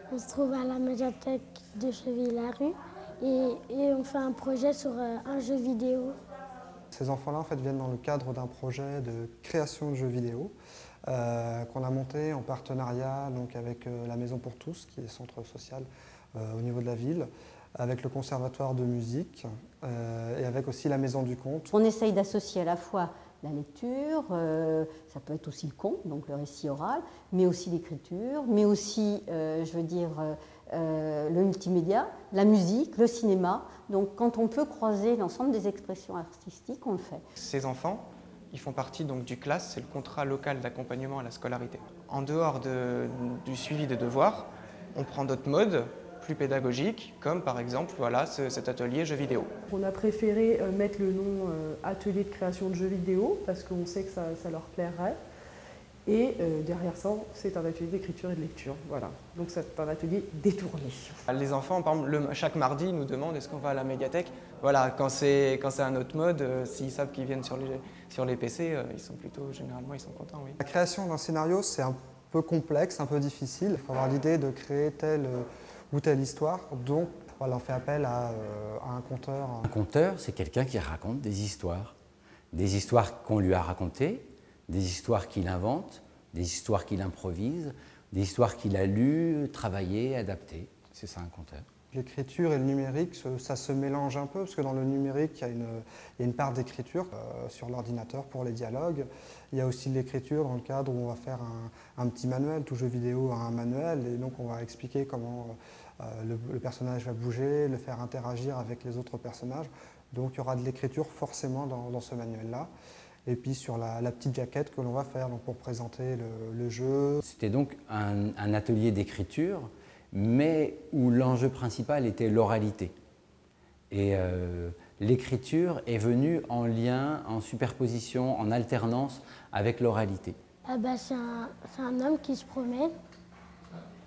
On se trouve à la médiathèque de Cheville-la-Rue et on fait un projet sur un jeu vidéo. Ces enfants-là en fait, viennent dans le cadre d'un projet de création de jeux vidéo qu'on a monté en partenariat donc, avec la Maison pour tous, qui est centre social au niveau de la ville, avec le conservatoire de musique et avec aussi la Maison du Conte. On essaye d'associer à la fois la lecture, ça peut être aussi le conte, donc le récit oral, mais aussi l'écriture, mais aussi, le multimédia, la musique, le cinéma. Donc quand on peut croiser l'ensemble des expressions artistiques, on le fait. Ces enfants, ils font partie donc du CLAS, c'est le contrat local d'accompagnement à la scolarité. En dehors du suivi des devoirs, on prend d'autres modes plus pédagogiques, comme par exemple voilà, cet atelier jeux vidéo. On a préféré mettre le nom atelier de création de jeux vidéo parce qu'on sait que ça leur plairait. Et derrière ça, c'est un atelier d'écriture et de lecture. Voilà. Donc c'est un atelier détourné. Les enfants, par exemple, chaque mardi, nous demandent est-ce qu'on va à la médiathèque. Voilà, quand c'est un autre mode, s'ils savent qu'ils viennent sur les PC, ils sont plutôt, généralement, ils sont contents, oui. La création d'un scénario, c'est un peu complexe, un peu difficile. Il faut avoir l'idée de créer telle ou telle histoire. Donc, voilà, on fait appel à un conteur. Un conteur, c'est quelqu'un qui raconte des histoires qu'on lui a racontées, des histoires qu'il invente, des histoires qu'il improvise, des histoires qu'il a lues, travaillées, adaptées. C'est ça un conteur. L'écriture et le numérique, ça se mélange un peu, parce que dans le numérique, il y a une part d'écriture sur l'ordinateur pour les dialogues. Il y a aussi de l'écriture dans le cadre où on va faire un petit manuel. Tout jeu vidéo a un manuel, et donc on va expliquer comment le personnage va bouger, le faire interagir avec les autres personnages. Donc il y aura de l'écriture forcément dans ce manuel-là. Et puis sur la petite jaquette que l'on va faire donc pour présenter le jeu. C'était donc un atelier d'écriture, mais où l'enjeu principal était l'oralité. Et l'écriture est venue en lien, en superposition, en alternance avec l'oralité. C'est un homme qui se promène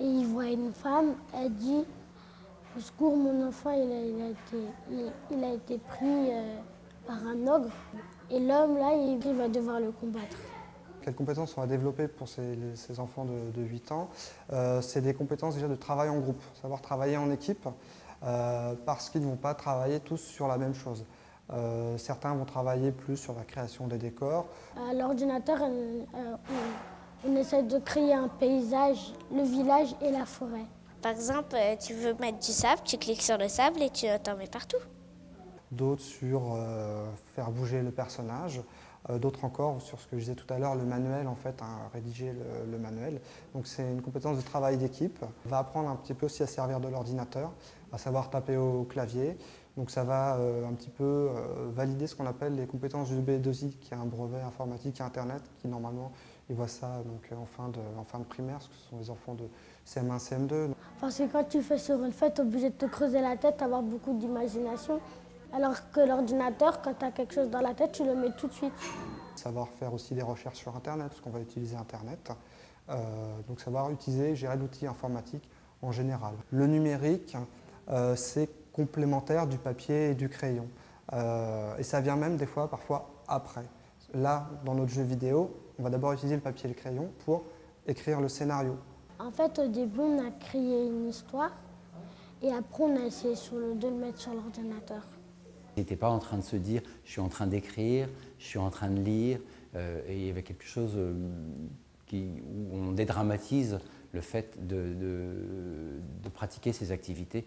et il voit une femme, elle dit « Au secours, mon enfant, il a été pris par un ogre ». Et l'homme, là, il va devoir le combattre. Quelles compétences on va développer pour ces enfants de 8 ans? C'est des compétences déjà de travail en groupe, savoir travailler en équipe, parce qu'ils ne vont pas travailler tous sur la même chose. Certains vont travailler plus sur la création des décors. À l'ordinateur, on essaie de créer un paysage, le village et la forêt. Par exemple, tu veux mettre du sable, tu cliques sur le sable et tu t'en mets partout. D'autres sur faire bouger le personnage, d'autres encore sur ce que je disais tout à l'heure, le manuel, en fait, rédiger le manuel. Donc c'est une compétence de travail d'équipe. On va apprendre un petit peu aussi à servir de l'ordinateur, à savoir taper au clavier. Donc ça va un petit peu valider ce qu'on appelle les compétences du B2I, qui est un brevet informatique et Internet, qui normalement, ils voient ça donc, en fin de primaire, parce que ce sont des enfants de CM1, CM2. Parce que quand tu fais sur une fête, tu es obligé de te creuser la tête, avoir beaucoup d'imagination. Alors que l'ordinateur, quand tu as quelque chose dans la tête, tu le mets tout de suite. Savoir faire aussi des recherches sur Internet, parce qu'on va utiliser Internet. Donc savoir utiliser, gérer l'outil informatique en général. Le numérique, c'est complémentaire du papier et du crayon. Et ça vient même des fois, parfois, après. Là, dans notre jeu vidéo, on va d'abord utiliser le papier et le crayon pour écrire le scénario. En fait, au début, on a créé une histoire et après, on a essayé de le mettre sur l'ordinateur. Il n'était pas en train de se dire « je suis en train d'écrire, je suis en train de lire », et il y avait quelque chose où on dédramatise le fait de pratiquer ces activités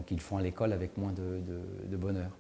qu'ils font à l'école avec moins de bonheur.